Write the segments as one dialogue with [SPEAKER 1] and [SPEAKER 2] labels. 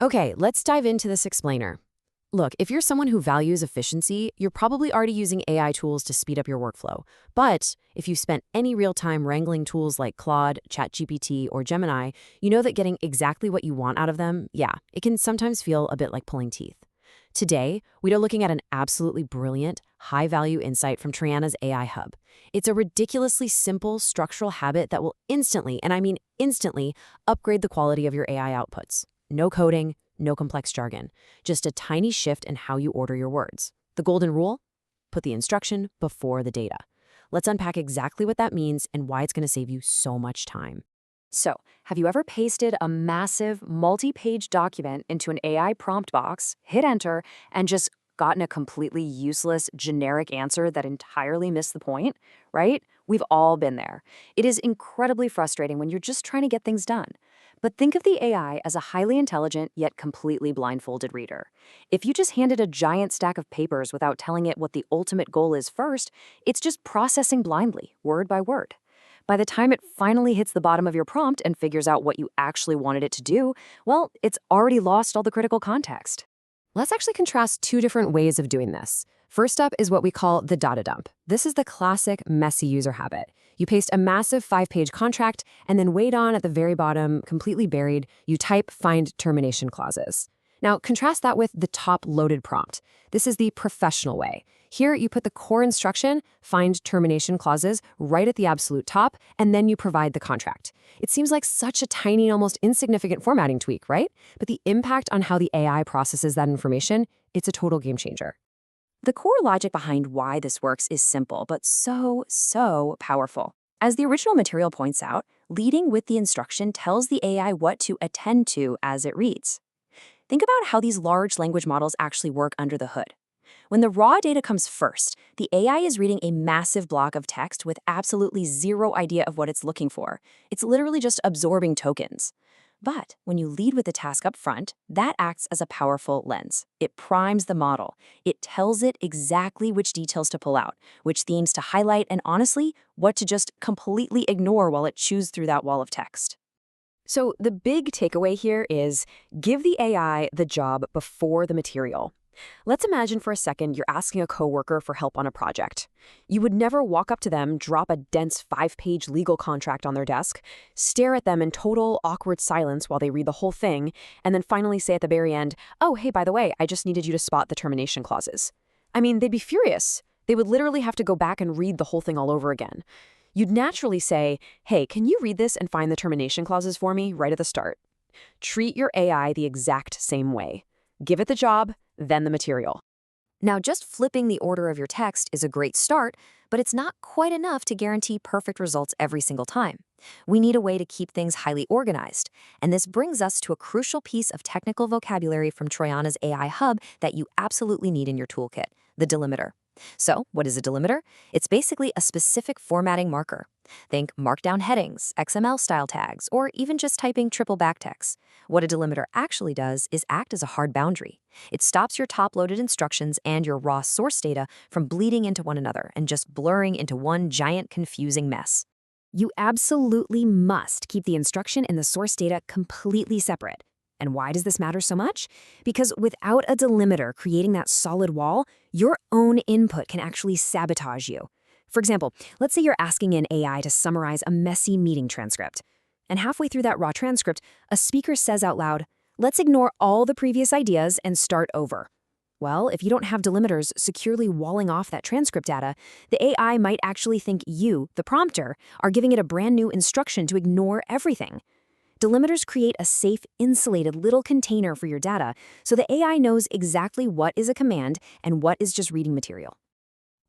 [SPEAKER 1] Okay, let's dive into this explainer. Look, if you're someone who values efficiency, you're probably already using AI tools to speed up your workflow. But if you spent any real time wrangling tools like Claude, ChatGPT, or Gemini, you know that getting exactly what you want out of them, yeah, it can sometimes feel a bit like pulling teeth. Today, we are looking at an absolutely brilliant, high-value insight from Troiana's AI Hub. It's a ridiculously simple structural habit that will instantly, and I mean instantly, upgrade the quality of your AI outputs. No coding, no complex jargon, just a tiny shift in how you order your words. The golden rule? Put the instruction before the data. Let's unpack exactly what that means and why it's going to save you so much time.
[SPEAKER 2] So, have you ever pasted a massive, multi-page document into an AI prompt box, hit enter, and just gotten a completely useless, generic answer that entirely missed the point? Right? We've all been there. It is incredibly frustrating when you're just trying to get things done. But think of the AI as a highly intelligent yet completely blindfolded reader. If you just hand it a giant stack of papers without telling it what the ultimate goal is first, it's just processing blindly, word by word. By the time it finally hits the bottom of your prompt and figures out what you actually wanted it to do, well, it's already lost all the critical context.
[SPEAKER 1] Let's actually contrast two different ways of doing this. First up is what we call the data dump. This is the classic messy user habit. You paste a massive 5-page contract and then wait on at the very bottom, completely buried, you type find termination clauses. Now, contrast that with the top loaded prompt. This is the professional way. Here, you put the core instruction, find termination clauses, right at the absolute top, and then you provide the contract. It seems like such a tiny, almost insignificant formatting tweak, right? But the impact on how the AI processes that information, it's a total game changer.
[SPEAKER 2] The core logic behind why this works is simple, but so powerful. As the original material points out, leading with the instruction tells the AI what to attend to as it reads. Think about how these large language models actually work under the hood. When the raw data comes first, the AI is reading a massive block of text with absolutely zero idea of what it's looking for. It's literally just absorbing tokens. But when you lead with the task up front, that acts as a powerful lens. It primes the model. It tells it exactly which details to pull out, which themes to highlight, and honestly, what to just completely ignore while it chews through that wall of text.
[SPEAKER 1] So the big takeaway here is give the AI the job before the material. Let's imagine for a second you're asking a coworker for help on a project. You would never walk up to them, drop a dense 5-page legal contract on their desk, stare at them in total awkward silence while they read the whole thing, and then finally say at the very end, "Oh, hey, by the way, I just needed you to spot the termination clauses." I mean, they'd be furious. They would literally have to go back and read the whole thing all over again. You'd naturally say, "Hey, can you read this and find the termination clauses for me right at the start?" Treat your AI the exact same way. Give it the job, then the material.
[SPEAKER 2] Now, just flipping the order of your text is a great start, but it's not quite enough to guarantee perfect results every single time. We need a way to keep things highly organized, and this brings us to a crucial piece of technical vocabulary from Troiana's AI Hub that you absolutely need in your toolkit, the delimiter. So, what is a delimiter? It's basically a specific formatting marker. Think markdown headings, XML-style tags, or even just typing triple backticks. What a delimiter actually does is act as a hard boundary. It stops your top-loaded instructions and your raw source data from bleeding into one another and just blurring into one giant confusing mess. You absolutely must keep the instruction and the source data completely separate. And why does this matter so much? Because without a delimiter creating that solid wall, your own input can actually sabotage you. For example, let's say you're asking an AI to summarize a messy meeting transcript. And halfway through that raw transcript, a speaker says out loud, "Let's ignore all the previous ideas and start over." Well, if you don't have delimiters securely walling off that transcript data, the AI might actually think you, the prompter, are giving it a brand new instruction to ignore everything. Delimiters create a safe, insulated little container for your data, so the AI knows exactly what is a command and what is just reading material.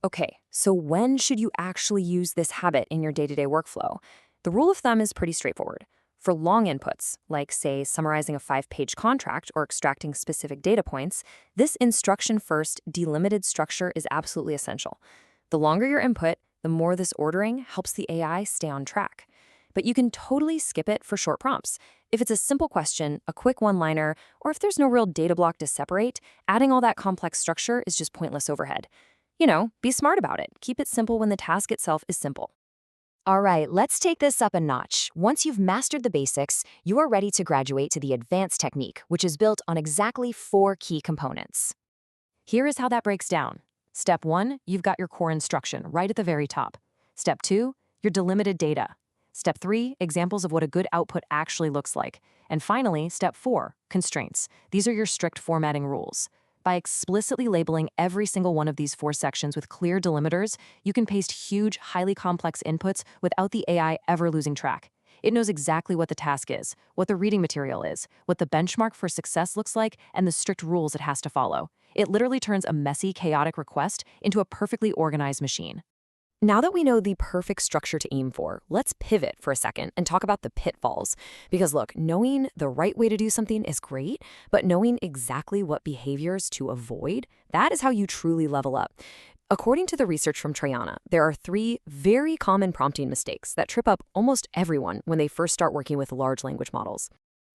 [SPEAKER 2] Okay, so when should you actually use this habit in your day-to-day workflow? The rule of thumb is pretty straightforward. For long inputs, like, say, summarizing a 5-page contract or extracting specific data points, this instruction-first, delimited structure is absolutely essential. The longer your input, the more this ordering helps the AI stay on track. But you can totally skip it for short prompts. If it's a simple question, a quick one-liner, or if there's no real data block to separate, adding all that complex structure is just pointless overhead. Be smart about it. Keep it simple when the task itself is simple. All right, let's take this up a notch. Once you've mastered the basics, you are ready to graduate to the advanced technique, which is built on exactly 4 key components.
[SPEAKER 1] Here is how that breaks down. Step 1, you've got your core instruction right at the very top. Step 2, your delimited data. Step 3, examples of what a good output actually looks like. And finally, step 4, constraints. These are your strict formatting rules. By explicitly labeling every single one of these 4 sections with clear delimiters, you can paste huge, highly complex inputs without the AI ever losing track. It knows exactly what the task is, what the reading material is, what the benchmark for success looks like, and the strict rules it has to follow. It literally turns a messy, chaotic request into a perfectly organized machine. Now that we know the perfect structure to aim for, let's pivot for a second and talk about the pitfalls. Because look, knowing the right way to do something is great, but knowing exactly what behaviors to avoid, that is how you truly level up. According to the research from Troiana, there are 3 very common prompting mistakes that trip up almost everyone when they first start working with large language models.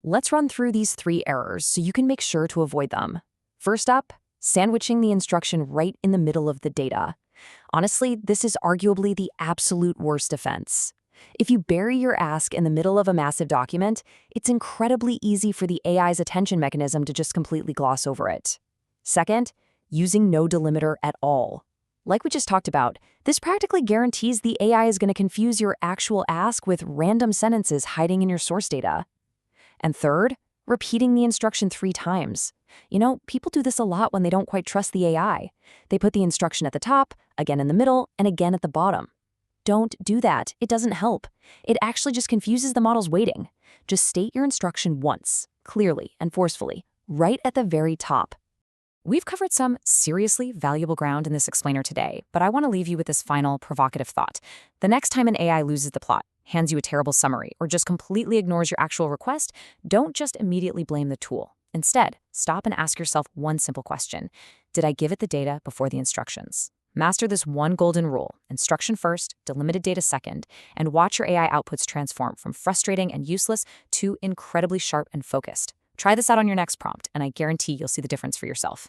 [SPEAKER 1] Let's run through these 3 errors so you can make sure to avoid them. First up, sandwiching the instruction right in the middle of the data. Honestly, this is arguably the absolute worst offense. If you bury your ask in the middle of a massive document, it's incredibly easy for the AI's attention mechanism to just completely gloss over it. Second, using no delimiter at all. Like we just talked about, this practically guarantees the AI is going to confuse your actual ask with random sentences hiding in your source data. And third, repeating the instruction 3 times. People do this a lot when they don't quite trust the AI. They put the instruction at the top, again in the middle, and again at the bottom. Don't do that. It doesn't help. It actually just confuses the model's weighting. Just state your instruction once, clearly and forcefully, right at the very top. We've covered some seriously valuable ground in this explainer today, but I want to leave you with this final provocative thought. The next time an AI loses the plot, hands you a terrible summary, or just completely ignores your actual request, don't just immediately blame the tool. Instead, stop and ask yourself one simple question. Did I give it the data before the instructions? Master this one golden rule: instruction first, delimited data second, and watch your AI outputs transform from frustrating and useless to incredibly sharp and focused. Try this out on your next prompt, and I guarantee you'll see the difference for yourself.